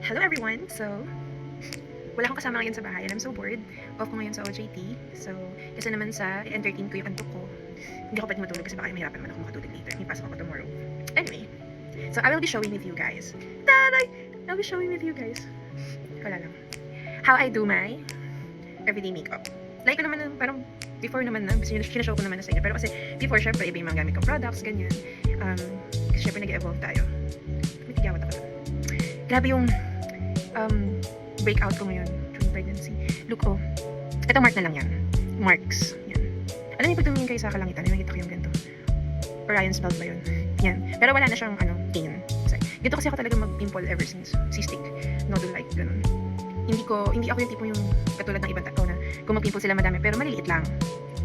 Hello everyone! So, wala akong kasama ngayon sa bahay and I'm so bored. Off ko ngayon sa OJT. So, kasi naman sa entertain ko yung antok ko. Hindi ako pwede matulog kasi baka mahirapan naman ako makatulog later. May pasok ako tomorrow. Anyway, so I will be showing with you guys. Taray! I'll be showing with you guys. Wala lang. How I do my everyday makeup. Like ko naman, parang before naman na, sinashow ko naman na sa inyo. Pero kasi before, syempre, iba yung mga gamit kong products, ganyan. Kasi syempre nag-evolve tayo. May tigawat ako lang. Grabe yung breakout ko ngayon during pregnancy. Look, oh. Ito mark na lang yan. Marks. Yan. Alam niyo, pag tumingin kayo sa kalangitan, nakikita ko yung ganito. Orion's belt ba yun? Yan. Pero wala na siyang, pain. Ganito kasi ako talaga mag-pimple ever since cystic. Nodule-like, ganun. Hindi ako yung tipo yung katulad ng ibang tao na kung mag-pimple sila madami, pero maliliit lang.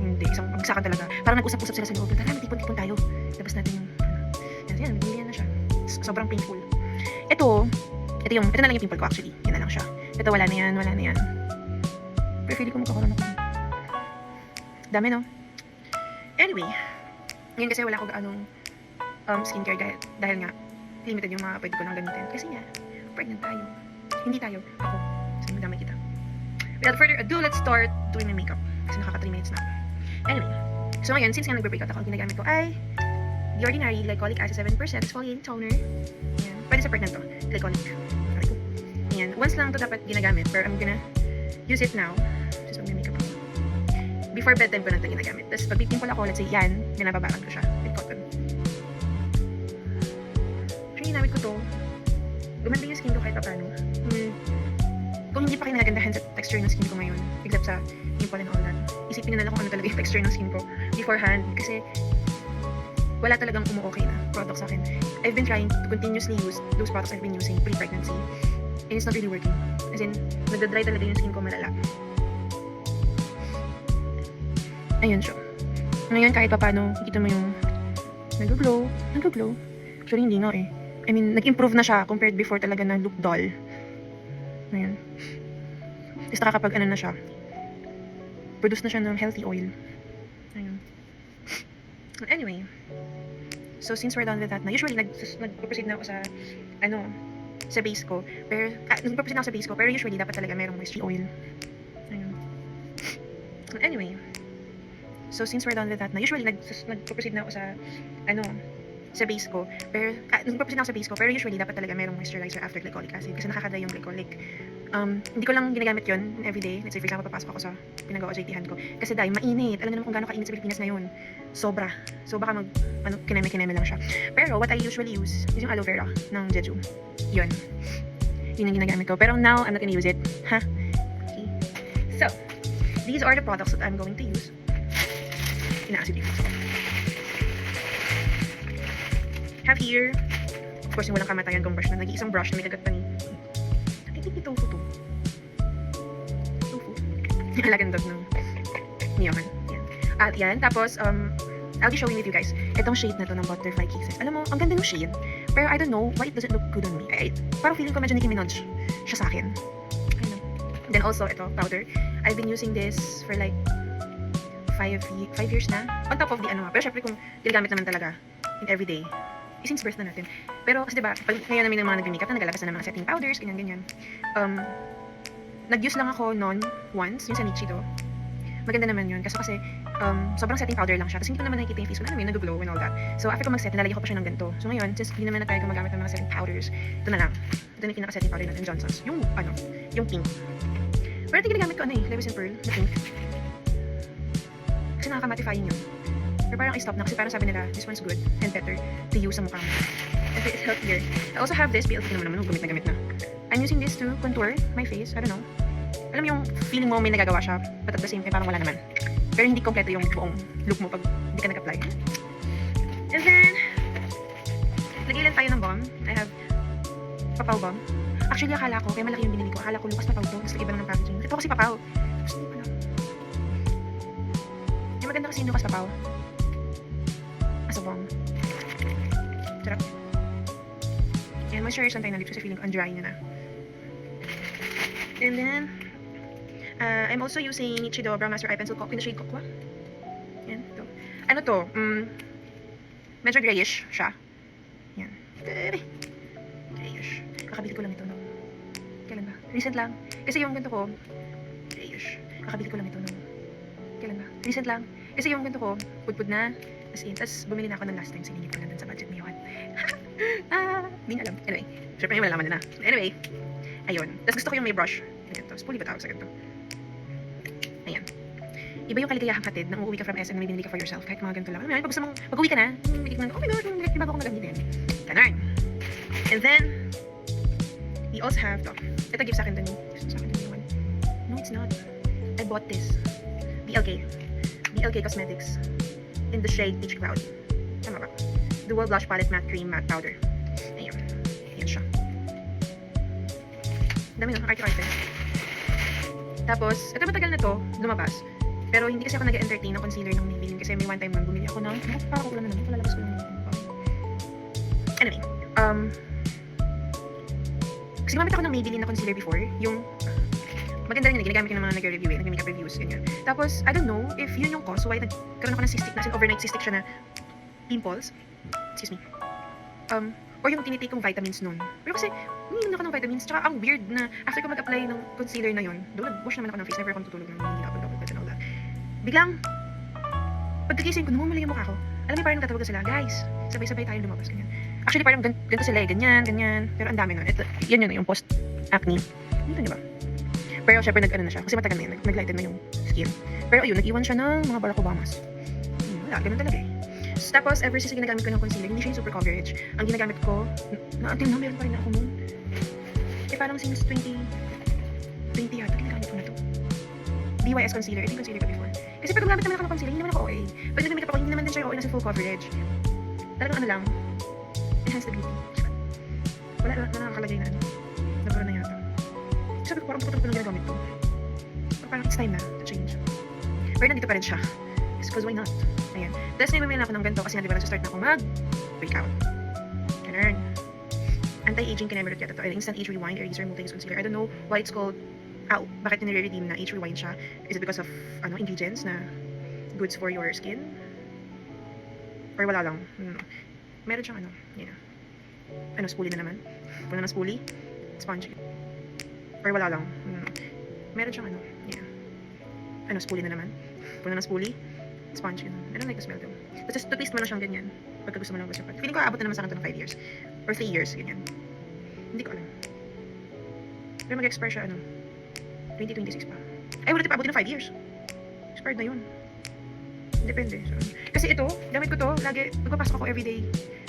Hindi, isang pagsakan talaga. Parang nag-usap-usap sila sa loob. Tara, magtipon-tipon tayo. Labas natin yung, yan, binilihan na siya. Sobrang painful. Ito na lang yung pimple ko actually. Yan na lang siya. Ito, wala na yan. Pero feeling ko magkakaroon ako. Dami, no? Anyway, ngayon kasi wala ko gaanong skincare dahil nga, limited yung mga pwede ko lang gamitin. Kasi nga, pregnant tayo. Hindi tayo. Ako. So, madami kita. Without further ado, let's start doing my makeup. Kasi nakaka 3 minutes na. Anyway, so ngayon, since nga nagbe-breakout ako, ang ginagamit ko ay The Ordinary Glycolic Acid 7% Exfoliating Toner. Yan. Pwede sa pregnant to. Glycolic. Yan. Once lang to dapat ginagamit. Pero I'm gonna use it now. Just mag-makeup ako. Before bedtime ko lang ito ginagamit. Tapos pag pipimple ako, let's say yan, ninababakan ko siya with cotton. Actually, ginamit ko to. Gumanda yung skin ko kahit paano. Kung hindi pa kayo nagagandahan sa texture ng skin ko ngayon, except sa pimple and all that, isipin na lang kung ano talaga yung texture ng skin ko beforehand. Kasi wala talagang umu-okay na product sa akin. I've been trying to continuously use those products I've been using pre-pregnancy. And it's not really working. As in, nagda-dry talaga yung skin ko malala. Ayun siya. Ngayon, kahit pa paano, nakita mo yung nag-glow. Actually, hindi nga eh. I mean, nag-improve na siya compared before talaga na look dull. Ayan. Tapos nakakapag na siya. Produce na siya ng healthy oil. Ayun. Anyway. So, since we're done with that na, usually, nag-proceed na ako sa base ko. Pero, nag-proceed na ako sa base ko. Pero usually, dapat talaga merong moisture oil. Ayun. Anyway. So, since we're done with that na, usually, nag-proceed na ako sa base ko. Pero, nag-proceed na ako sa base ko. Pero usually, dapat talaga merong moisturizer after glycolic acid. Kasi nakakadry yung glycolic. Hindi ko lang ginagamit yun everyday. Let's say, for example, papasok ako sa pinag-OJT-han ko. Kasi dahil mainit. Alam naman kung gaano kainit sa Pilipinas ngayon. Sobra. So, baka kineme-kineme lang siya. Pero, what I usually use is yung aloe vera ng Jeju. Yun yung ginagamit ko. Pero now, I'm not gonna use it. Ha? Okay. So, these are the products that I'm going to use. Ina-acid reflux ko. Have here, of course, yung walang kamatayan kong brush na nag-iisang brush na may kagat pa ni I think ito tofu. Yung alagandog ng niyaman. Yan. At yan. Tapos, I'll be showing with you guys itong shade na to ng Butterfly Kisses. Alam mo, ang ganda ng shade. Pero I don't know why it doesn't look good on me. Parang feeling ko medyo Nicki Minaj siya sa akin. Then also, ito, powder. I've been using this for like 5 years na. On top of the Pero syempre kung ginagamit naman talaga in everyday, since birth na natin. Pero kasi diba, pag ngayon namin ng mga nag-makeup na nagalabas na ng mga setting powders, ganyan. Nag-use lang ako noon once, yung sa Nichido. Maganda naman yun. Kasi sobrang setting powder lang siya. Tapos hindi ko naman nakikita yung face ko na namin, nag-glow and all that. So after ko mag-set, nilalagyan ko pa siya ng ganito. So ngayon, since hindi naman na tayo gumagamit ng mga setting powders, ito na lang. Ito na yung pinaka-setting powder natin, Johnson's. Yung pink. Pero ito ginagamit ko Lewis and Pearl, na pink. Kasi nakaka-mattifying yun. Pero parang I-stop na kasi parang sabi nila, this one's good and better to use sa mukha mo. Kasi it's healthier. I also have this, BLT naman gamit na. I'm using this to contour my face. I don't know. Alam mo yung feeling mo may nagagawa siya, but at the same time parang wala naman. Pero hindi kompleto yung buong look mo pag hindi ka nag-apply. And then, lagay lang tayo ng balm. I have Papaw balm. Actually, akala ko, kaya malaki yung binili ko. Akala ko Lucas Papaw to. Tapos iba lang ng packaging. Ito kasi Papaw. Tapos hindi pa lang. Yung maganda kasi yung Lucas Papaw. As a balm. Sarap. And moisturizer lang tayo ng lips kasi feeling ko ang dry na. And then, I'm also using Nichido Brow Master Eye Pencil in the shade Cocoa. Yan, ito. Ano to? Medyo grayish siya. Yan. Grayish. Kakabili ko lang ito, no? Recent lang. Kasi yung ganito ko, ayush, kakabili ko lang ito nung, kailan ba? Recent lang. Kasi yung ganito ko, pudpud na, as in, tas bumili na ako ng last time, siningit ko lang dun sa budget ni Johan. Hindi niya alam. Anyway, syempre may malalaman na. Anyway, ayun. Tas gusto ko yung may brush. Ganito. Spoolie ba tawag sa ganito? Ayan. Iba yung kaligayahang hatid nang uuwi ka from SM na may binili ka for yourself. Kahit mga ganito lang. Alam mo yun, pag gusto mong, pag-uwi ka na, may tignan, oh my god, may bago akong nagamitin. Ganun. And then, we also have to. Ito gift sa akin dun. Gift sa akin dun yung no, it's not. I bought this. BLK. BLK Cosmetics. In the shade Peach Cloud. Tama ba? Dual Blush Palette Matte Cream Matte Powder. Ayan. Ayan siya. Dami na, arte-arte. Tapos, ito matagal na to, lumabas. Pero hindi kasi ako nag-entertain ng concealer ng Maybelline kasi may one time nang bumili ako ng, parang ko lang na naman, palalabas ko lang naman. Anyway, kasi gumamit ako ng Maybelline na concealer before, yung, maganda rin yun, ginagamit ko ng mga nag-review eh, nag-makeup reviews, ganyan. Tapos, I don't know if yun yung cause why nagkaroon ako ng cystic, na overnight cystic siya na pimples, excuse me, or yung tinitake kong vitamins nun. Pero kasi, umiinom ako ng vitamins, tsaka ang weird na after ko mag-apply ng concealer na yun, doon nag-wash naman ako ng face, never akong tutulog ng hindi ako double and all that. Biglang, pagkagising ko, namumula yung mukha ko. Alam mo, parang nagtatawagan sila, guys, sabay-sabay tayong lumabas, ganyan. Actually, parang ganito sila eh, ganyan, pero ang dami nun. Ito, yan yun, yung post-acne. Dito niyo ba? Pero syempre nag-ano na siya, kasi matagal na yun, nag-lighten na yung skin. Pero ayun, nag-iwan siya ng mga Barack Obamas. Wala, ganun talaga eh. Tapos, ever since ginagamit ko ng concealer, hindi siya yung super coverage. Ang ginagamit ko, until now, meron pa rin ako nun. Eh, parang since 2020 yata, ginagamit ko na to. BYS concealer, I think concealer ka before. Kasi pag gumamit naman ako ng concealer, hindi naman ako OA. Pag nag-makeup ako, hindi naman din siya yung OA na full coverage. Talagang ano lang, enhance the beauty. Wala nakakalagay na ano. Nabura na yata. Sabi ko, parang tukot ko nang ginagamit ko. Parang it's time na to change. Pero nandito pa rin siya. Because why not? Ayan. Tapos naimamili na ako ng ganito kasi nga diba nasa-start na ako mag-breakout. Ganun. Anti-aging Kinemerot yata to. Instant Age Rewind Eraser Multi-Use Concealer. I don't know why it's called bakit nire-redeem na Age Rewind siya? Is it because of ingredients na goods for your skin? Or wala lang? Meron siyang spoolie na naman? Puno na spoolie? Sponge. Or wala lang? Meron siyang spoolie na naman? Puno na spoolie? Sponge. I don't like the smell though. Tapos to-twist mo na siyang ganyan. Pagka gusto mo lang gusto. Feeling ko aabot na naman sa akin ito ng 5 years. Or 3 years, ganyan. Hindi ko alam. Pero mag-expire siya 2026 pa. Ay, wala pa abutin ng 5 years. Expired na yun. Depende. So, kasi ito, gamit ko to, lagi, nagpapasok ako everyday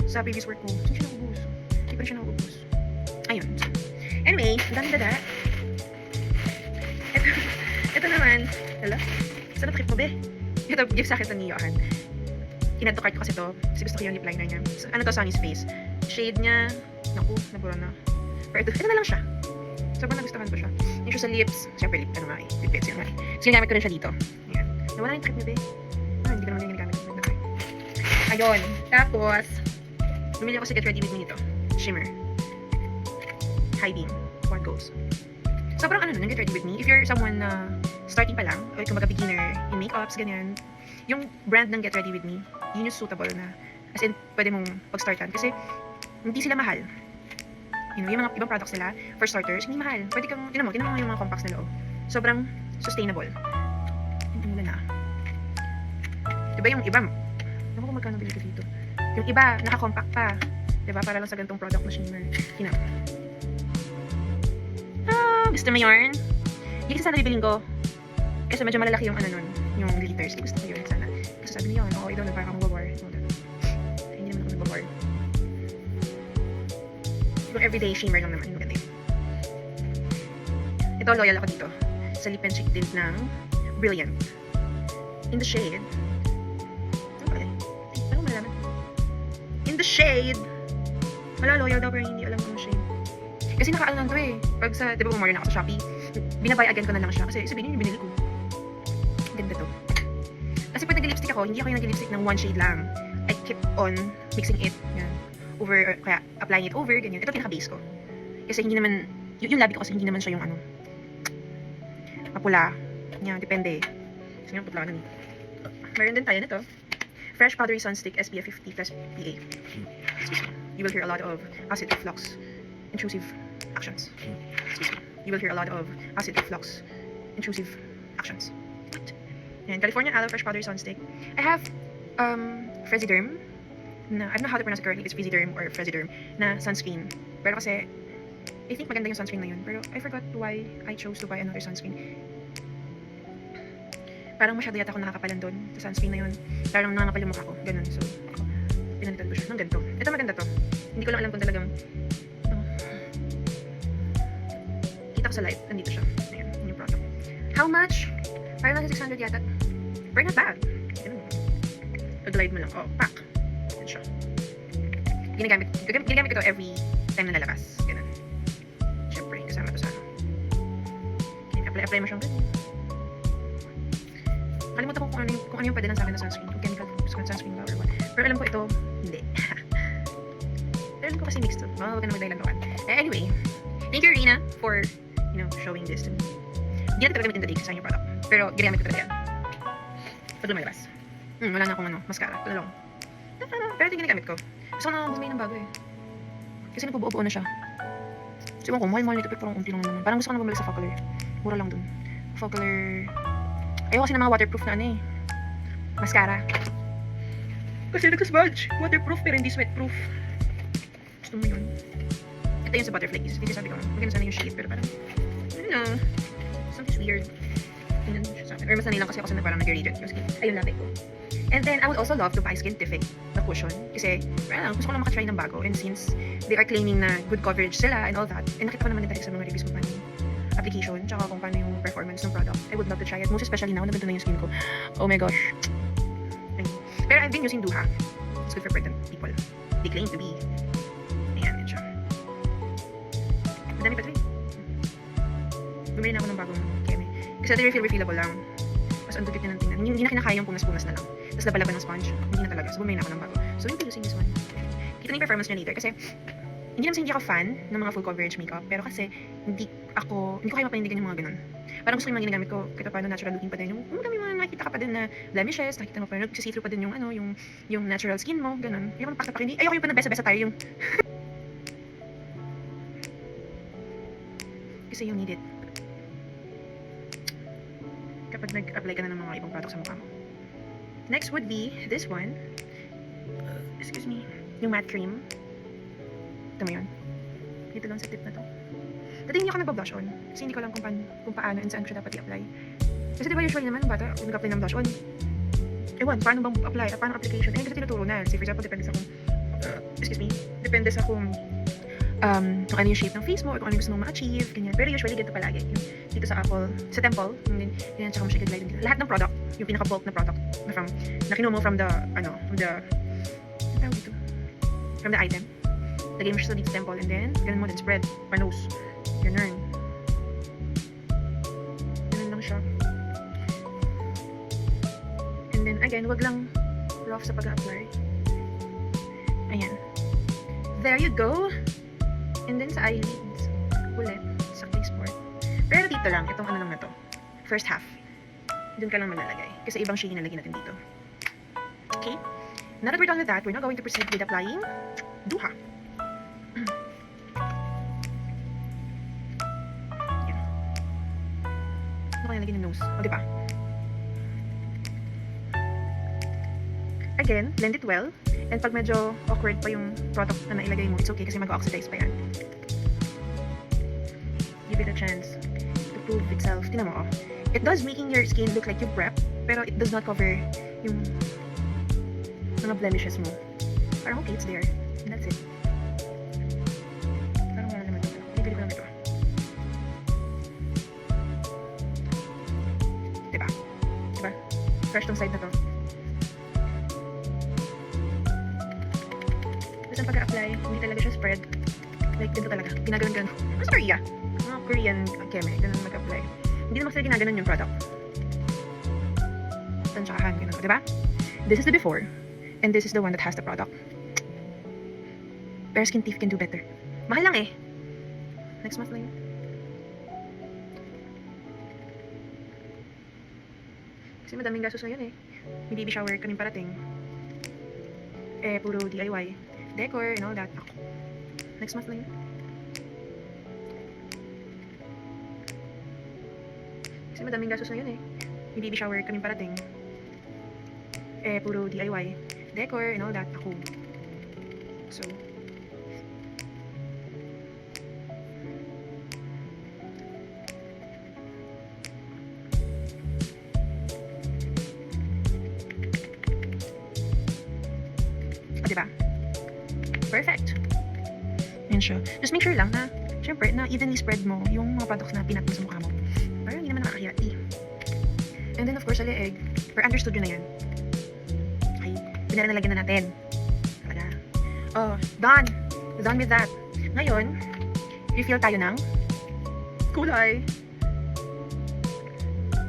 sa previous work ko. Hindi siya nakubus. Hindi pa rin siya nakubus. Ayun. Anyway, ang daming dada. Ito naman, saan na trip mo, be? Ito, gift sa akin ito ni Johan. Kinad to cart ko kasi to, kasi gusto ko yung lip liner niya. So, ano to, Sunny's Face. Shade niya, naku, nabura na. Pero ito na lang siya. Sobrang nagustuhan ko siya. Yung siya sa lips, syempre lip pencil nga eh. So, ginagamit ko rin siya dito. Ayan. Nawala na yung trip niya, be. Hindi ko naman yung ginagamit. Ayun. Tapos, bumili ako sa Get Ready With Me nito. Shimmer. High Beam. One Goes. Sobrang yung Get Ready With Me. If you're someone na starting pa lang, or kumbaga beginner in makeups, ganyan, yung brand ng Get Ready With Me, yun yung suitable na, as in, pwede mong pag-startan. Kasi, hindi sila mahal. Yung mga ibang products nila, for starters, hindi mahal. Pwede kang, tinan mo yung mga compacts nila, sobrang sustainable. Hindi nila na. Diba yung iba, ano ko magkano bili ko dito? Yung iba, naka-compact pa. Diba? Para lang sa ganitong product na shimmer. Gusto mo yarn? Hindi kasi sana bibilin ko. Kasi medyo malalaki yung yung glitters. Gusto ko yun sana. Kasi sabi niyo, ikaw na parang akong babar. Hindi naman ako nagbabar. Yung everyday shimmer lang naman. Maganda yun. Ito, loyal ako dito. Sa lip and cheek tint ng Brilliant. In the shade. Ano ba yan? Ano malaman? In the shade. Wala, loyal daw pero hindi alam kung shade. Kasi naka-ano to eh. Pag sa, di ba bumari na ako sa Shopee, binabay again ko na lang siya. Kasi sabihin yung binili ko. Ganda to. Kasi pag nag-lipstick ako, hindi ako yung nag-lipstick ng one shade lang. I keep on mixing it. Yan. Over, kaya applying it over, ganyan. Ito pinaka-base ko. Kasi hindi naman, yung labi ko kasi hindi naman siya yung mapula. Yan, depende. Kasi yung putla na meron din tayo nito. Fresh Powdery Sunstick SPF 50 plus PA. Excuse me. You will hear a lot of acid reflux intrusive actions. Excuse me. you will hear a lot of acid reflux, intrusive actions. And California Aloe Fresh Powder Sun Stick. I have Fresiderm. I don't know how to pronounce it correctly. It's Fresiderm or Fresiderm na sunscreen. Pero kasi, I think maganda yung sunscreen na yun. Pero I forgot why I chose to buy another sunscreen. Parang masyado yata ako nakakapalan doon sa sunscreen na yun. Parang nangangapal yung mukha ko. Ganun. So, pinalitan ko siya ng ganito. Ito maganda to. Hindi ko lang alam kung talagang kita ko sa live. Nandito siya. Ayan. Yun yung product. How much? Parang nasa 600 yata. Pero not bad. Ganun. Pag-live mo lang. Oh, pack. Yan siya. Ginagamit ko to every time na lalabas. Ganun. Siyempre, kasama to sa ano. Apply mo siyang ganun. Kalimutan ko kung ano yung pwede lang sa akin na sunscreen. Kung chemical sunscreen ba or what. Pero alam ko ito, hindi. Pero alam ko kasi mixed to. Huwag ka na magdahilan gawan. Anyway, thank you, Rina, for, showing this to me. Hindi natin talaga gamitin today sa yung product. Pero ginagamit ko talaga yan. Pag lumalabas. Wala na akong mascara. Talalong. Pero ito yung ginagamit ko. Gusto ko na bumili ng bago eh. Kasi nagpubuo-buo na siya. Kasi ko, mahal-mahal nito pero parang unti lang naman. Parang gusto ko na bumili sa Focalor. Mura lang dun. Focalor. Ayaw kasi ng mga waterproof na mascara. Kasi nagsa-smudge. Waterproof pero hindi sweatproof. Gusto mo yun. Ito yung sa Butterflies. Hindi sabi ko, maganda sana yung shade pero parang, I don't know. Something's weird. Ganyan siya sa akin. Or mas sanay lang kasi ako sa parang nag-radiant yung skin. Ayun lapit ko. And then, I would also love to buy Skintific na cushion. Kasi, gusto ko lang makatry ng bago. And since they are claiming na good coverage sila and all that, and nakita ko naman din talaga sa mga reviews kung paano yung application, tsaka kung paano yung performance ng product, I would love to try it. Most especially now, naganda na yung skin ko. Oh my gosh. Pero I've been using Duha. It's good for pregnant people. They claim to be. Ayan, yun siya. Madami pa ito eh. Bumili na ako ng bagong keme. Kasi ito refillable lang. Mas ang dugit niya ng tingnan. Hindi na kinakaya yung punas-punas na lang. Tapos labalaban ng sponge. Hindi na talaga. So bumili na ako ng bago. So yung using this one. Kita na yung performance niya later. Kasi hindi ako fan ng mga full coverage makeup. Pero kasi hindi ko kaya mapanindigan yung mga ganun. Parang gusto ko yung mga ginagamit ko. Kahit paano natural looking pa din. Yung mga nakikita ka pa din na blemishes. Nakikita mo pa rin. Nagsisee-through pa din yung natural skin mo. Ganun. Ayoko yung pakita-pakita. Ayoko yung panabesa-besa tayo yung kasi you need it. Kapag nag-apply ka na ng mga ibang products sa mukha mo. Next would be this one. Excuse me. Yung matte cream. Ito mo yun. Dito lang sa tip na to. Dati hindi ako nagpa-blush on. Kasi hindi ko alam kung paano and saan ko siya dapat i-apply. Kasi diba usually naman, bata, kung nag-apply ng blush on, ewan, paano bang apply? Paano application? Kasi tinuturo na. Say for example, depende sa kung kung ano yung shape ng face mo or kung ano yung gusto mong ma-achieve, ganyan. Pero usually, ganito palagi. Yung dito sa temple, ganyan, tsaka mo siya glide dito. Lahat ng product, yung pinaka-bulk na product na kinuha mo from the item. Lagay mo siya sa dito temple and then, ganun mo din, spread, or nose. Ganun. Ganun lang siya. And then, again, wag lang rough sa pag-apply. Ayan. There you go. And then sa eyelids, ulit, sa face part. Pero dito lang, itong ano lang na to. First half. Doon ka lang malalagay. Kasi ibang shade nalagay natin dito. Okay? Now that we're done with that, we're now going to proceed with applying Duha. Yan. Ano kaya nalagay ng nose? O, diba? Again, blend it well. And pag medyo awkward pa yung product na nailagay mo, it's okay kasi mag-oxidize pa yan. Give it a chance to prove itself. Tingnan mo, oh. It does making your skin look like you prep, pero it does not cover yung mga blemishes mo. Parang okay, it's there. And that's it. Parang wala naman dito. Bibili ko lang ito. Diba? Diba? Fresh tong side na to. Ang pag-apply, hindi talaga siya spread. Like, dito talaga. Ginaganon-ganon. Ano sa Korea? Mga Korean keme, ganun mag-apply. Hindi naman sila ginaganon yung product. Tansyahan, ganun. Diba? This is the before. And this is the one that has the product. Pero Skintific can do better. Mahal lang eh. Next month lang yun. Kasi madaming gastos ngayon eh. May baby shower kaming parating. Puro DIY. Decor and all that. Next month na yun. Kasi madaming gastos na yun eh. May baby shower kaming parating. Eh, puro DIY. Decor and all that. Ako. So, diba? Perfect. Yan siya. Just make sure lang na, syempre, na evenly spread mo yung mga products na pinat mo sa mukha mo. Para hindi naman nakakayati. And then, of course, sa leeg, or understood yun na yan. Okay. Pinara nalagyan na natin. Talaga. Oh, done. Done with that. Ngayon, refill tayo ng kulay.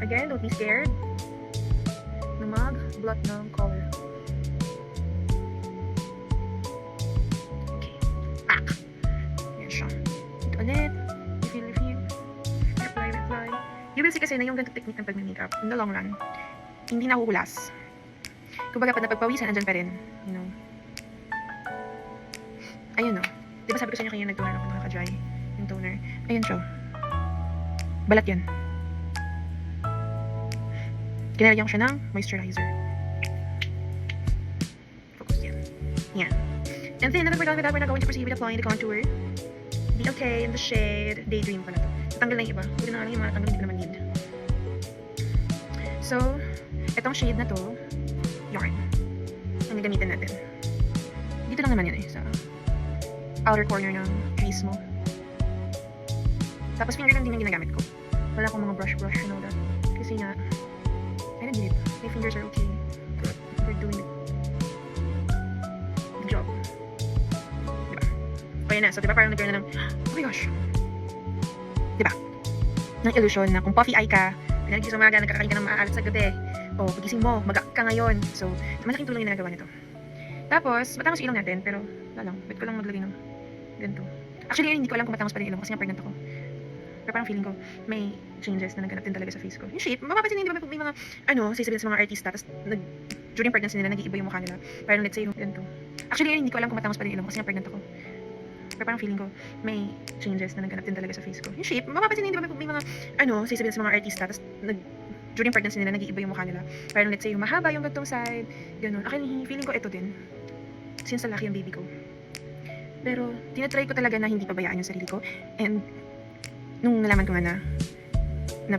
Again, don't be scared na mag-blot ng color. Okay. Pack. Yan siya. Ito ulit. Refill. Reply. You will see kasi na yung ganito technique ng pag-makeup, in the long run, hindi nahuhulas. Kumbaga, pag napagpawisan, andyan pa rin. You know. Ayun no. Diba sabi ko sa inyo kanya nag-toner ako, nakaka-dry yung toner. Ayun siya. Balat yan. Kinalagyan ko siya ng moisturizer. Focus yan. Yan. And then, never forget with that, we're not going to proceed with applying the contour. Be okay in the shade. Daydream pala to. Tatanggal na yung iba. Buti na lang yung mga tanggal, hindi ko naman need. So, itong shade na to, yarn. Ang gagamitin natin. Dito lang naman yun eh, sa outer corner ng crease mo. Tapos finger lang din yung ginagamit ko. Wala akong mga brush and all that. Kasi nga, I don't need it. My fingers are okay. We're doing it. Good job. Diba? O yan na. So, diba parang nagkaroon na ng, oh my gosh. Diba? Ng illusion na kung puffy eye ka, nagising sa umaga, nagkakain ka ng maaalat sa gabi. O, pagising mo, mag-up ka ngayon. So, malaking tulong yung nagagawa nito. Tapos, matangos yung ilong natin, pero, wala lang. Wait ko lang maglagay ng ganito. Actually, hindi ko alam kung matangos pa rin yung ilong kasi nga pregnant ako. Pero parang feeling ko, may changes na naganap din talaga sa face ko. Yung shape, mapapansin nyo, di ba, may mga, sasabihin sa mga artista, tapos, during pregnancy nila, nag-iiba yung mukha nila. Parang, let's say, yung ganito. Actually, hindi ko alam kung matangos pa rin yung ilong kasi nga pregnant ako. Pero parang feeling ko, may changes na naganap din talaga sa face ko. Yung shape, mapapansin nyo, di ba, may mga, sasabihin sa mga artista, tapos, during pregnancy nila, nag-iiba yung mukha nila. Parang, let's say, yung mahaba yung gantong side, ganun. Actually, feeling ko ito din. Since laki yung baby ko. Pero, tinatry ko talaga na hindi pabayaan yung sarili ko. And, nung nalaman ko na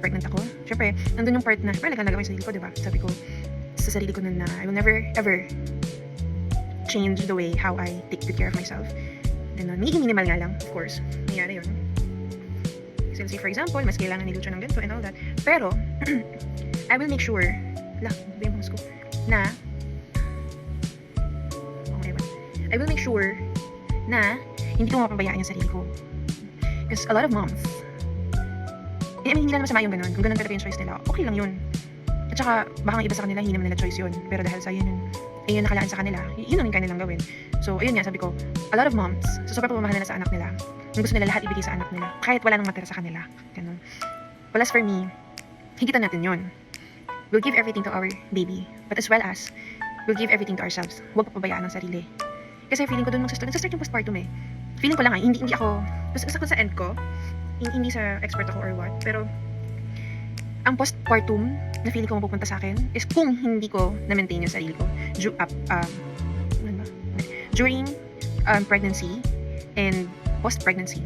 pregnant ako, syempre, nandun yung part na, syempre, nagalaga yung sarili ko, diba? Sabi ko, sa sarili ko na I will never, ever change the way how I take good care of myself. Ganun. Magiging minimal nga lang, of course. Nangyari yun. So, let's say, for example, mas kailangan ni Lucho ng ganito and all that. Pero, I will make sure, na, I will make sure na hindi ko mapabayaan yung sarili ko. Because a lot of moms, hindi lang masama yung ganun. Kung ganun talaga yung choice nila, okay lang yun. At saka, baka iba sa kanila, hindi naman nila choice yun. Pero dahil sa yun nakalaan sa kanila, yun ang kanilang gawin. So, ayun nga, sabi ko, a lot of moms, so sobrang pagmamahal nila sa anak nila. Yung gusto nila lahat ibigay sa anak nila. Kahit wala nang matira sa kanila. Ganun. Well, as for me, higitan natin yun. We'll give everything to our baby. But as well as, we'll give everything to ourselves. Huwag papabayaan ng sarili. Kasi feeling ko doon nagsastart yung postpartum eh. Feeling ko lang hindi ako, basta sa end ko, hindi sa expert ako or what, pero ang postpartum na feeling ko mapupunta sa akin is kung hindi ko na-maintain yung sarili ko during pregnancy and post-pregnancy.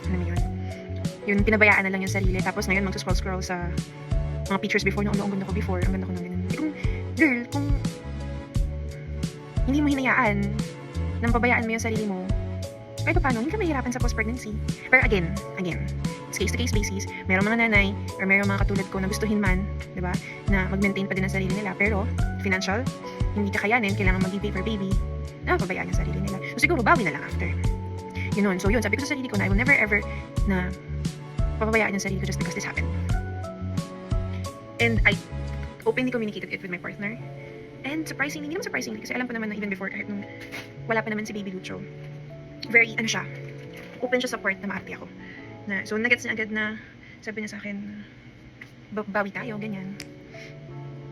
Alam mo yun? Yun, pinabayaan na lang yung sarili. Tapos ngayon, mag-scroll sa mga pictures before na, ang ganda ko before, ang ganda ko ng ganun. Kung hindi mo hinayaan nang pabayaan mo yung sarili mo, kahit paano, hindi ka mahirapan sa post-pregnancy. Pero again, it's case-to-case basis. Merong mga nanay, or merong mga katulad ko na gustuhin man, di ba, na mag-maintain pa din ang sarili nila. Pero, financial, hindi kakayanin, kailangan mag-give for baby, na pabayaan yung sarili nila. So, siguro, bawi na lang after. Yun. So, yun, sabi ko sa sarili ko na I will never ever na papabayaan yung sarili ko just because this happened. And I openly communicated it with my partner. And surprisingly, hindi naman surprisingly, kasi alam ko naman na even before, kahit nung wala pa naman si Baby Lucho, very, open siya sa part na maarte ako. So, nagets niya agad na, sabi niya sa akin, bawi tayo, ganyan.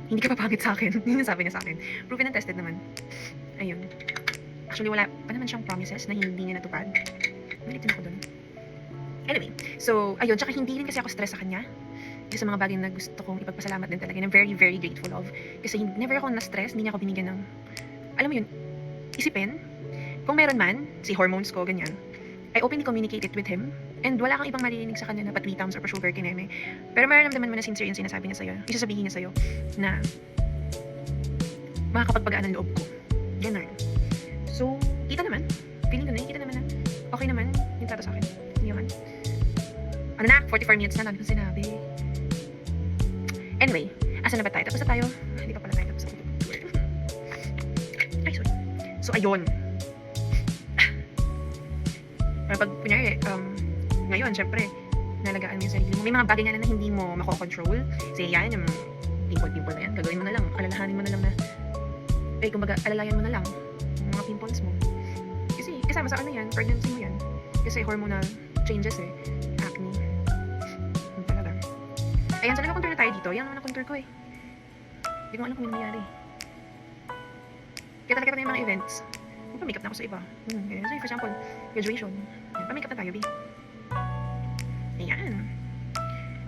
Hindi ka papangit sa akin. Yun yung sabi niya sa akin. Proven and tested naman. Ayun. Actually, wala pa naman siyang promises na hindi niya natupad. Nalitin ako dun. Anyway, so, ayun, tsaka hindi rin kasi ako stress sa kanya. isa sa mga bagay na gusto kong ipagpasalamat din talaga, na very, very grateful of. Kasi never ako na-stress, hindi niya ako binigyan ng, alam mo yun, isipin. Kung meron man, si hormones ko, ganyan, I openly communicated with him, and wala kang ibang maririnig sa kanya na pa-tweetums or pa-sugar kineme. Pero mararamdaman mo na sincere yung sinasabi niya sa'yo, isasabihin niya sa'yo, na makakapagpagaan ng loob ko. Ganun. So, kita naman, feeling ko na, kita naman na, okay naman yung trato sa akin. Yun. Ano na, 44 minutes na, dami kong sinabi. Anyway, asan na ba tayo? Tapos na tayo? Hindi pa pala tayo tapos na. Ay, sorry. So, ayun. Pag, kunyari, ngayon, syempre, nalagaan mo yung sarili mo. May mga bagay nga na hindi mo makokontrol. Kasi yan, yung pimple-pimple na yan, gagawin mo na lang, alalahanin mo na lang na, kumbaga, alalayan mo na lang yung mga pimples mo. Kasi, kasama sa ano yan, pregnancy mo yan. Kasi hormonal changes acne. Yun talaga. Ayan, so nag-contour na tayo dito. Yan naman ang contour ko Hindi ko alam kung yung nangyari. Kaya talaga pa na yung mga events. Magpa-makeup na ako sa iba. Ganyan. So, for example, graduation. Yan, pa-makeup na tayo, B. Ayan.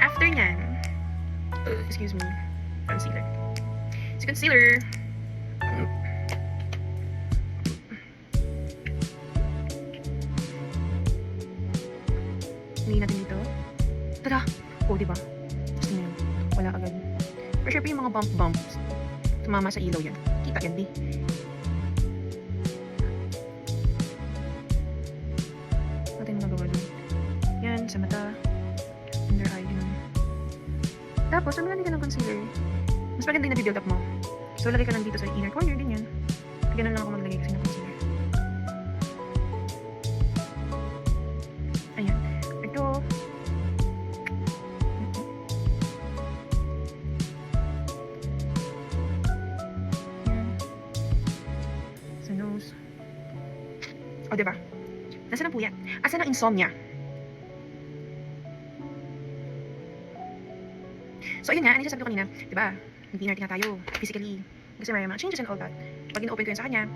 After nyan, excuse me, concealer. Si concealer, hindi natin dito. Tada! Diba? Gusto nyo yun. Wala agad. Pero syempre yung mga bumps, tumama sa ilaw yan. Kita yan, di. Natin magawa dun. Yan, sa mata. Under eye, yun. Tapos, maglalagay ka ng concealer. Mas maganda yung nabibuild up mo. So, lagay ka lang dito sa inner corner, ganyan. Ganun lang ako maglagay kasi ng concealer. Ayan. Ito. Ayan. Sa nose. Diba? Nasaan ang puyat? Asan ang insomnia? So, ayun nga, ano yung sasabi ko kanina, diba? Nag-dinner na tayo, physically. Kasi may mga changes and all that. Pag in-open ko yun sa kanya,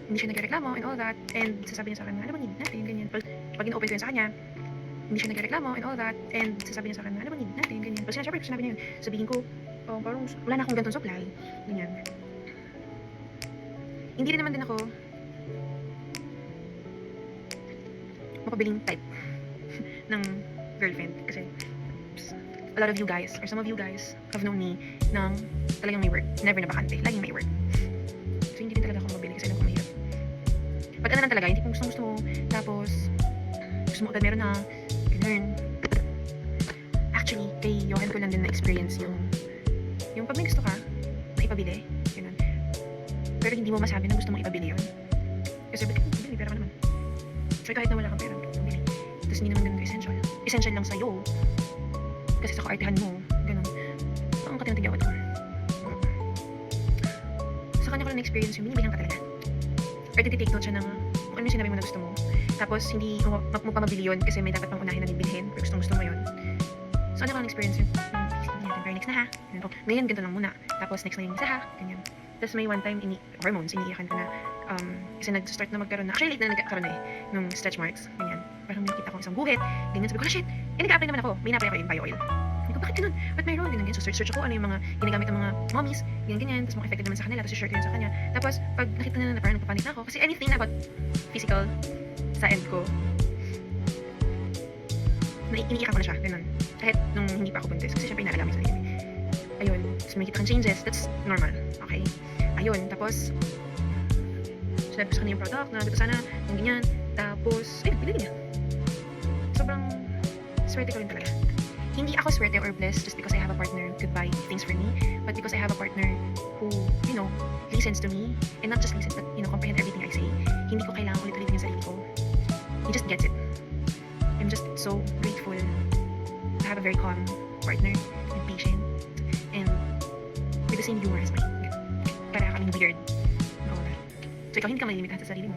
hindi siya nagreklamo and all that. And sasabi niya sa akin, ano ba need natin, ganyan. Pag in-open ko yun sa kanya, hindi siya nagreklamo and all that. And sasabi niya sa akin, ano ba need natin, ganyan. Pag syempre, sinabi niya yun, sabihin ko, parang wala na akong ganitong supply. Ganyan. Hindi rin naman din ako mapabiling type ng girlfriend. Kasi, a lot of you guys, or some of you guys, have known me ng talagang may work. Never na bakante. Laging may work. So, hindi din talaga ako mabili kasi alam ko mahirap. Pag ano lang talaga, hindi kung gusto mo, tapos, gusto mo agad meron na, ganun. Actually, kay Johan ko lang din na-experience yung pag may gusto ka, na ipabili, ganun. Pero hindi mo masabi na gusto mong ipabili yun. Kasi sabi ko, bili, pera ka naman. So, kahit na wala kang pera, bili. Tapos hindi naman ganun essential. Essential lang sa'yo. Kasi sa kaartihan mo, ganun. Ang katinatigyawat ko. Sa kanya ko lang na-experience yung binibilang ka talaga. Or take note siya ng kung ano yung sinabi mo na gusto mo. Tapos hindi mo pa mabili yun kasi may dapat pang unahin na bibilhin. Pero gusto mo yun. So ano ko lang na-experience yun? Very next na ha. Ganun. Ngayon ganito lang muna. Tapos next na yung isa ha. Ganyan. Tapos may one time, hormones, iniiyakan ko na. Kasi nag-start na magkaroon na. Actually late na nagkaroon na nung stretch marks. Ganyan. Parang nakita ko isang guhit. Ganyan. Sabi ko, shit! Nag-apply naman ako. May na-apply ako yung bio oil. Sabi ko, bakit ganun? Ba't mayroon? Ganyan. So search ako ano yung mga ginagamit ng mga mommies. Ganyan. Tapos mga effective naman sa kanila. Tapos share ko yun sa kanya. Tapos pag nakita nila na parang nagpapanik na ako. Kasi anything na about physical sa end ko, iniiyakan ko na siya. Ganun. Kahit nung hindi pa ako buntis. Kasi syempre inaalala mo yung sarili. Ayun. Tapos may kita kang changes. That's normal. Okay? Ayun. Tapos sinabi ko sa kanya yung product na dito sana yung ganyan. Tapos, ayun, pinili niya. Sobrang swerte ko rin talaga. Hindi ako swerte or blessed just because I have a partner who could buy things for me, but because I have a partner who, listens to me, and not just listen, but, comprehend everything I say. Hindi ko kailangan ulit-ulitin yung sarili ko. He just gets it. I'm just so grateful to have a very calm partner and patient and with the same humor as mine. Para kaming weird. So, ikaw hindi ka malilimitahan sa sarili mo.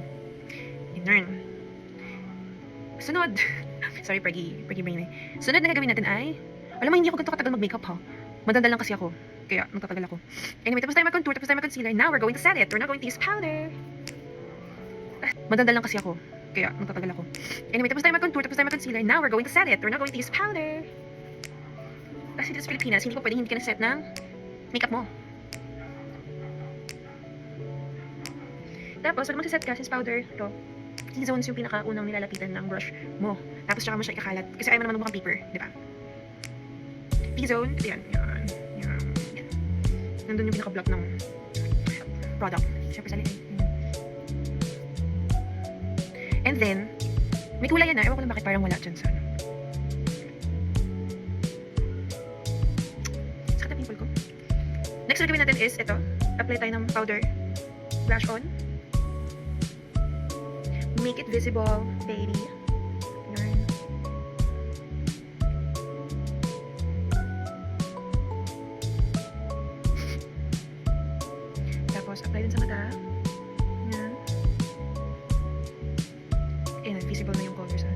Learn. Sunod. Sorry, Pergy brain Sunod na gagawin natin ay, alam mo, hindi ako ganito katagal mag-makeup ha. Madandal lang kasi ako. Kaya, magtatagal ako. Anyway, tapos tayo mag-contour, tapos tayo mag-concealer. Now, we're going to set it. We're not going to use powder. Madandal lang kasi ako. Kaya, magtatagal ako. Anyway, tapos tayo mag-contour, tapos tayo mag-concealer. Now, we're going to set it. We're not going to use powder. Kasi dito sa Pilipinas, hindi ko pwedeng hindi ka na-set ng makeup mo. Tapos, pag magsaset ka, since powder, ito, T-zones yung pinakaunang nilalapitan ng brush mo. Tapos, tsaka mo siya ikakalat. Kasi ayaw mo naman mukhang paper, di ba? T-zone, ito yan. Yan. Nandun yung pinaka-block ng product. Siyempre sa liit. And then, may kulay yan na. Ewan ko lang bakit parang wala dyan sa ano. Sakit na pimple ko. Next na gawin natin is, ito. Apply tayo ng powder. Blush on. Make it visible, baby. Yan. Tapos, apply din sa mata. Yan. Ayan, visible na yung color sa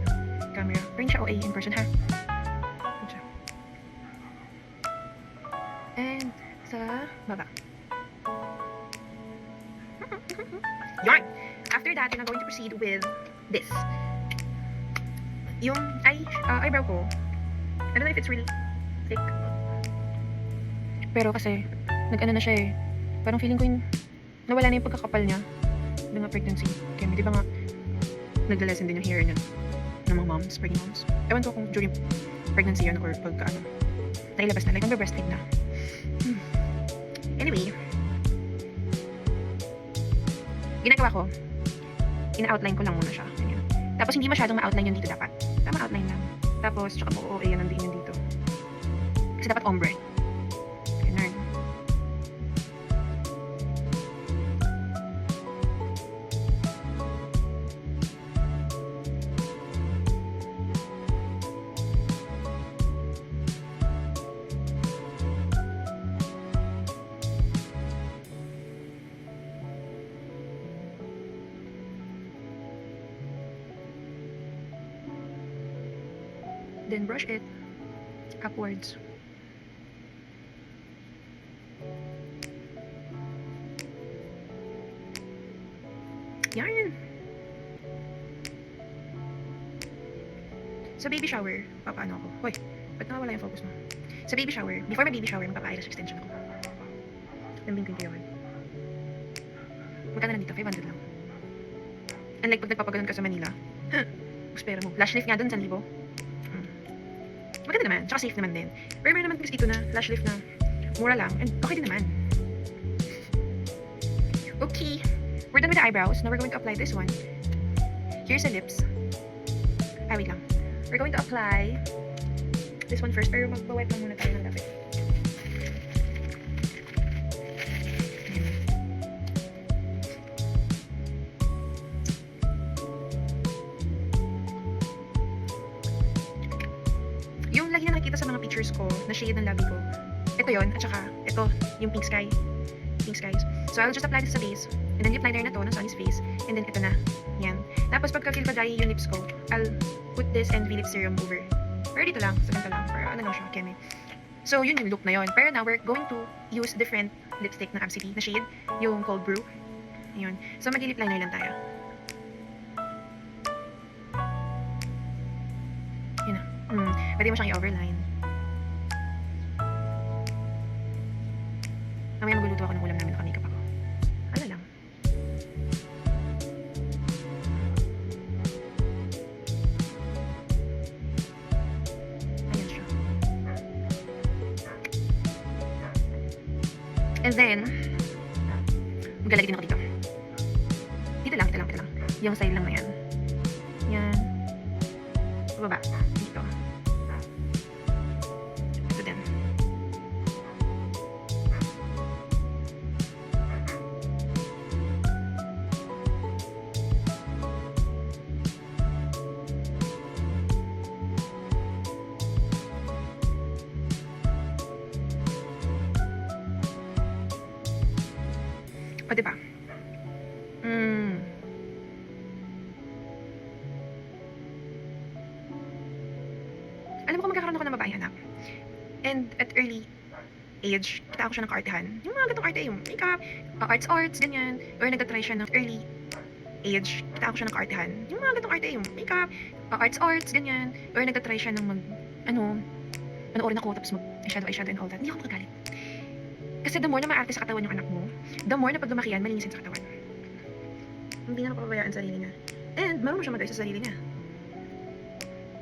camera. Pero hindi siya OA in person, ha? Yan siya. And, sa baba. Yarn! After that, I'm going to proceed with this. Yung eyebrow ko, I don't know if it's really thick. Pero kasi, nag-ano na siya eh. Parang feeling ko yung, nawala na yung pagkakapal niya ng pregnancy. Kaya di ba nga, nagla-lessen din yung hair niya ng mga moms, pregnant moms. Ewan ko kung during pregnancy yun or pag nailabas na, like mag-breastfeed na. Anyway, ginagawa ko, ina-outline ko lang muna siya. Ganyan. Tapos hindi masyadong ma-outline yun dito dapat. Tama outline lang. Tapos, tsaka mo yan nandiyan yun dito. Kasi dapat ombre. Ganyan. Then brush it upwards. Yan. Sa baby shower, papaano ako? Hoy, ba't nakawala yung focus mo? Sa baby shower, before my baby shower, magpapa-eyelash extension ako. Lambing ko yung 1. Magkano lang dito? 500 lang. Unlike pag nagpapaganon ka sa Manila, guspera mo. Lash lift nga dun, 1,000. Maganda naman, tsaka safe naman din. Pero meron naman kasi dito na lash lift na mura lang, and okay din naman. Okay, we're done with the eyebrows. Now we're going to apply this one. Here's the lips. Wait lang. We're going to apply this one first, pero magpa-wipe lang muna tayo ng lapit. Yung lagi na nakikita sa mga pictures ko, na shade ng labi ko, ito yon at saka ito, yung pink skies. So I'll just apply this sa base, and then lip liner na to, na Sonny's face, and then ito na, yan. Tapos pagka feel ko dry yung lips ko, I'll put this and V-lip serum over. Pero dito lang, sa ganito lang, para ano lang siya, keme. So yun yung look na yon. Pero now we're going to use different lipstick ng Absidy na shade, yung Cold Brew. Ayun. So mag-lip liner lang tayo. Yun na. Pwede mo siyang i-overline. Mamaya magluluto ako ng ulam namin, naka-makeup ako. Ano lang. Ayan siya. And then, maglalagay din ako dito. Dito lang. Yung side lang na yan. Yan. Pababa. Dito. Ito din. O, diba? Alam ko magkakaroon ako ng babaeng anak. And at early age, kita ako siya ng kaartehan. Yung mga gatong arte, yung makeup, arts, ganyan. Or nagtatry siya ng early age, kita ako siya ng kaartehan. Yung mga gatong arte, yung makeup, arts, ganyan. Or nagtatry siya ng panoorin ako, tapos eyeshadow and all that. Hindi ako makagalit. Kasi the more na maarte sa katawan yung anak mo, the more na pag lumakihan, malinisin sa katawan. Hindi na napapabayaan sa sarili niya. And marunong siya mag-ayos sa sarili niya.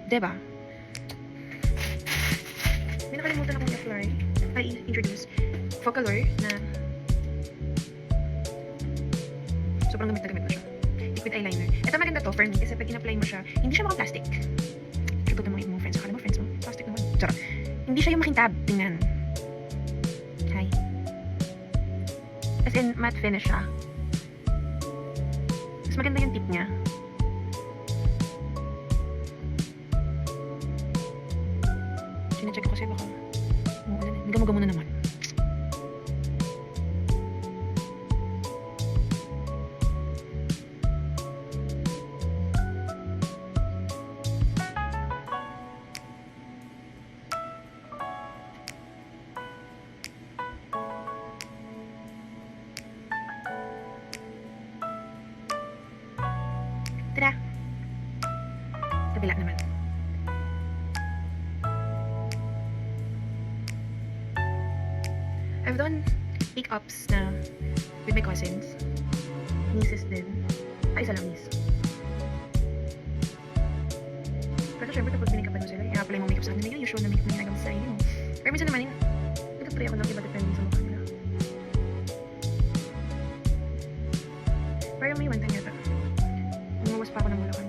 Diba? May nakalimutan akong i-apply. I-introduce. Focalure na sobrang gamit na gamit mo siya. Liquid eyeliner. Ito maganda to for me kasi pag in-apply mo siya, hindi siya maka-plastic. Katulad ng mga mo friends. Akala mo friends mo? Plastic naman. Charot. Hindi siya yung makintab. Tingnan. Hi. As in, matte finish siya. Mas maganda yung tip niya. Sinacheck ko kasi baka hindi gamo-gamo na naman. Tada! Kabila naman. I've done pick-ups na with my cousins. Nieces din. Isa lang niece. Pero syempre kapag pinikapan mo sila, i-apply mo makeup sa kanila, usual na makeup na ginagawa sa sarili mo. Pero minsan naman, nag-try ako ng iba depende sa mukha nila. Pero may one time yata, umuwas pa ako ng Bulacan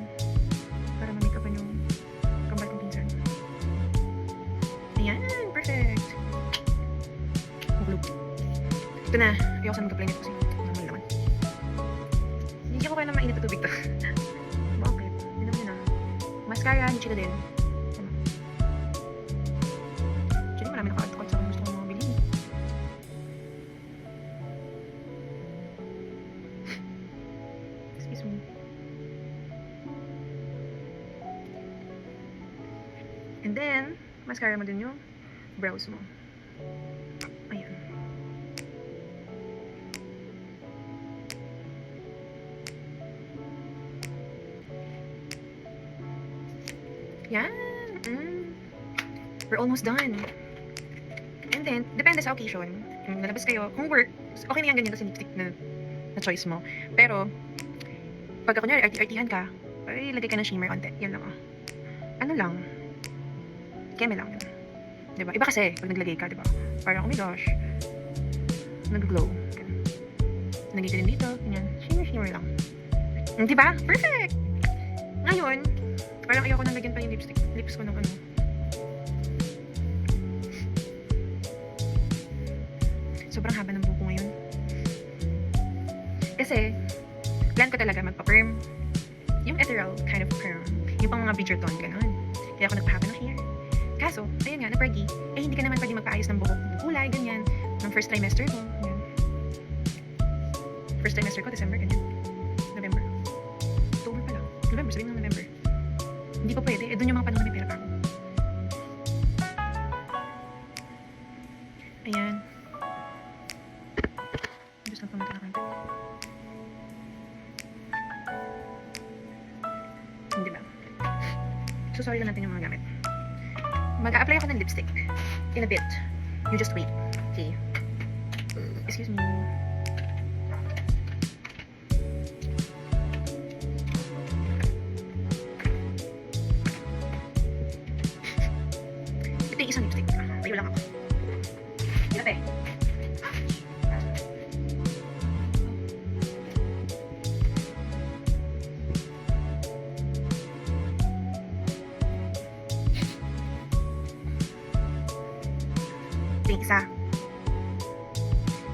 para ma-makeupan yung kambal kong pinsan. Ayan, perfect! Maglub. Ito na, ayoko sa mag-apply nito kasi naman naman. Hindi ko kaya na mainit na tubig to. Bakit? Tinan mo yun ah. Mascara, ni Chila din. Actually, marami naka-add-to-cart sa gusto kong mga bilhin. Excuse me. And then, mascara mo din yung brows mo. Ayan. Yan. We're almost done. And then, depende sa occasion. Kung lalabas kayo, kung work, okay na yan ganyan kasi lipstick na choice mo. Pero, pagka kunyari, arty-artyhan ka, ay, lagay ka ng shimmer konti. Yan lang Ano lang? Keme lang. Diba? Iba kasi, pag naglagay ka, diba? Parang, oh my gosh, nag-glow. Lagay ka din dito, ganyan. Shimmer lang. Diba? Perfect! Ngayon, parang ayoko nang lagyan pa yung lips ko ng ano. Sobrang haba ng buko ngayon. Kasi, plan ko talaga magpa-perm. Yung ethereal kind of perm. Yung pang mga Bridgerton, gano'n. Kaya ako nagpahaba ng hair. Kaso, ayun nga, na-pergy. Eh, hindi ka naman pwede magpaayos ng buhok. Kulay, ganyan. Ng first trimester ko. Ganyan. First trimester ko, December, ganyan. November. October pala. November, sabihin ng November. Hindi pa pwede. Eh, doon yung mga panahon na may pera pa ako. Ayan. Gusto lang pamata na kanta. Hindi ba? So, sorry lang natin yung mga gamit. Mag-a-apply ako ng lipstick. In a bit. You just wait. Okay. Excuse me. Ito yung isang lipstick. Tayo lang ako. Ito eh. Ito yung isa.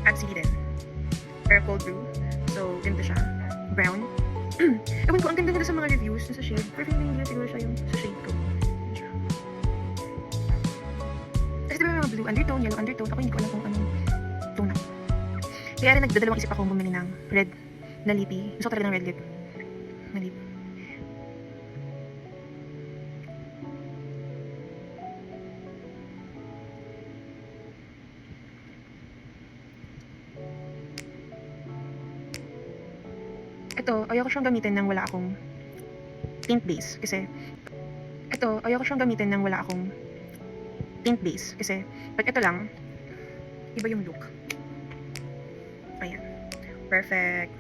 Absolutely din. Purple brew. So, ganda siya. Brown. Ewan ko, ang ganda nila sa mga reviews na sa shade. Pero feeling nila siguro siya yung sa shade ko. Kasi diba may mga blue undertone, yellow undertone. Ako hindi ko alam kung anong tone ako. Kaya rin nagdadalawang isip ako bumili ng red na lippy. Gusto ko talaga ng red lip. Na lip. Ito, ayoko siyang gamitin nang wala akong tint base. Kasi, ito, ayoko siyang gamitin nang wala akong tint base. Kasi, pag ito lang, iba yung look. Ayan. Perfect.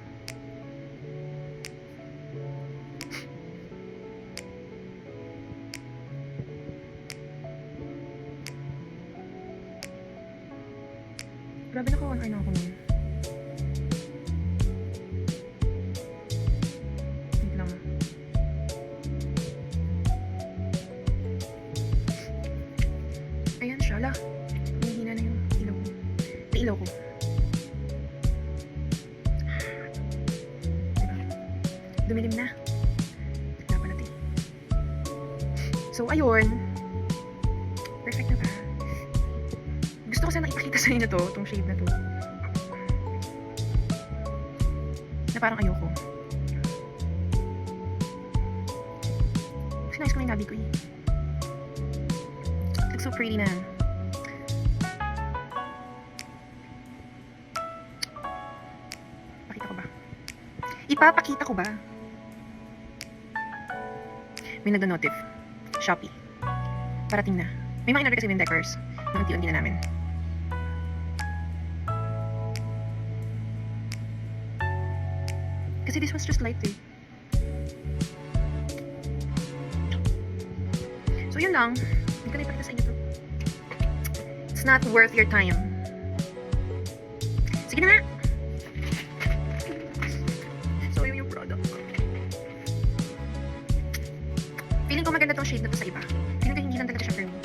Grabe na ko, ano ako nun. Wait lang. Ayan siya, ala. Humihina na yung ilaw ko. Ilaw ko. Diba? Dumilim na. Tignan pa natin. So, ayun. Perfect na ba? Gusto ko sana ipakita sa inyo to, itong shade na to. Na parang ayoko. Kasi nice ko na yung labi ko eh. Looks so pretty na. Pakita ko ba? Ipapakita ko ba? May nagda-notif. Shopee. Parating na. May mga in-order kasi yung decors. Unti-unti na namin. Kasi this was just light eh. So yun lang. Hindi ko na ipakita sa inyo to. It's not worth your time. Sige na nga! So yun yung product. Feeling ko maganda tong shade na to sa iba. Feeling ko hindi lang talaga siya for me.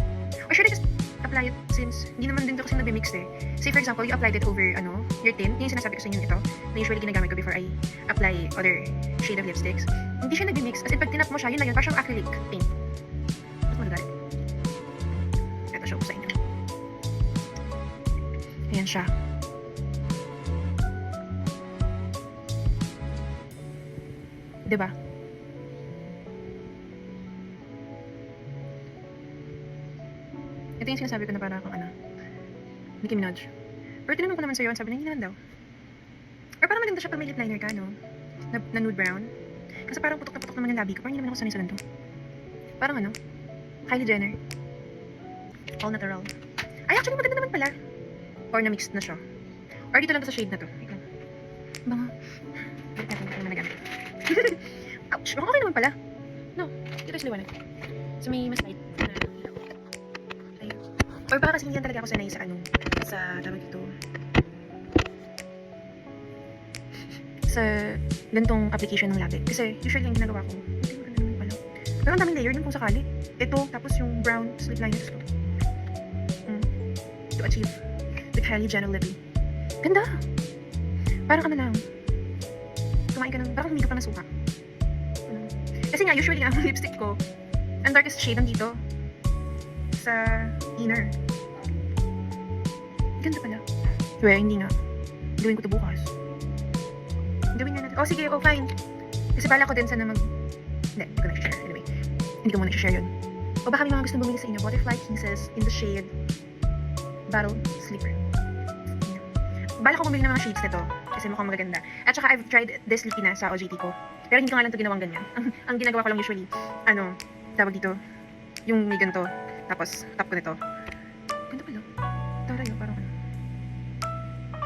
Or should I just apply it since hindi naman din to kasi nabimix eh. Say for example, you applied it over your tint. Yung sinasabi ko sa inyo ito na usually ginagamit ko before I apply other shade of lipsticks. Hindi siya nabimix. As in, pag tinap mo siya, yun na yun. Parang acrylic paint. Mas magagal. Ito, show ko sa inyo. Ayan siya. Diba? Ito yung sinasabi ko na parang akong Nicki Minaj. Pero tinanong ko naman sa'yo, sabi na hindi naman daw. Or parang maganda siya pag may lip liner ka, no? Na nude brown. Kasi parang putok na putok naman yung labi ko. Parang hindi naman ako sanay sa ganito. Parang Kylie Jenner. All natural. Ay, actually maganda naman pala. Or na-mixed na siya. Or dito lang to sa shade na to. Wait lang. Banga. Wait natin, ito naman nagamit. Ouch! Baka okay naman pala. No, dito is liwanag. So may mas light na ilaw. Ayun. Or baka kasi hindi lang talaga ako sanay sa sa tawag dito. Sa ganitong application ng labi. Kasi usually yung ginagawa ko, hindi mo naman pala. Pero ang daming layer yun kung sakali. Ito, tapos yung brown slip liners ko. To achieve the Kylie Jenner lippy. Ganda! Parang lang. Kumain ka ng, parang humigap ka ng suka. Kasi nga, usually ang lipstick ko, ang darkest shade nandito. Sa inner. Ganda pala. Well, hindi nga. Gawin ko to bukas. Gawin nga natin. Oh, sige. Oh, fine. Kasi bala ko din sana hindi ko na share. Anyway, hindi ko muna share yun. O baka may mga gusto bumili sa inyo. Butterfly Kisses in the shade Battle Sleeper. Yan. Bala ko bumili ng mga shades nito. Kasi mukhang magaganda. At saka I've tried this lippy na sa OJT ko. Pero hindi ko nga lang ito ginawang ganyan. Ang ginagawa ko lang usually, tawag dito, yung may ganito. Tapos, top ko nito. Ganda pala. Taray, parang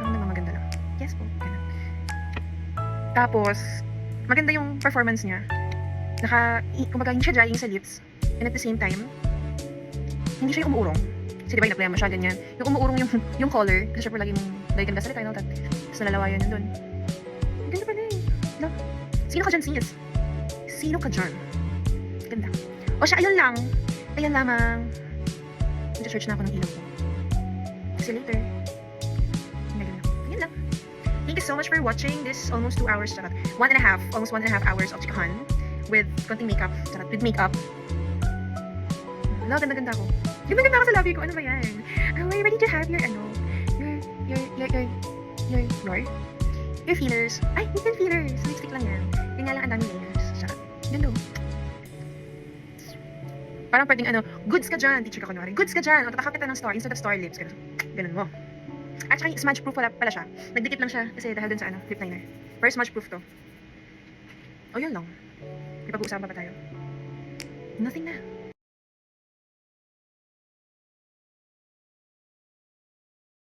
parang naman maganda lang. Yes po, ganun. Tapos, maganda yung performance niya. Kumbaga, hindi siya drying sa lips. And at the same time, hindi siya yung umuurong. Kasi diba, in-apply mo siya, ganyan. Yung umuurong yung color, kasi syempre lagi mong lagi ka nagsasalita, no? Tapos nalalawayan yun dun. Ganda pala eh. No? Sino ka dyan, sis? Sino ka dyan? Ganda. O siya, ayun lang. Ayan lamang. Nag-search na ako ng ilaw ko. Kasi later, ayan lang. Thank you so much for watching this almost 2 hours, almost 1.5 hours of chikahan with konting makeup, with makeup. Wala, ganda-ganda ako. Ganda-ganda ako sa labi ko. Ano ba yan? Are you ready to have your feelers? Ay, hindi feelers. Lipstick lang yan. Yung nga lang ang daming layers. Sarap. Ganda. Parang pwedeng goods ka dyan. Teacher ka kunwari. Goods ka dyan. O tatakap kita ng star instead of star lips. Ganun mo. At saka smudge proof pala siya. Nagdikit lang siya kasi dahil dun sa lip liner. Pero smudge proof to. O yun lang. May pag-uusapan pa tayo. Nothing na.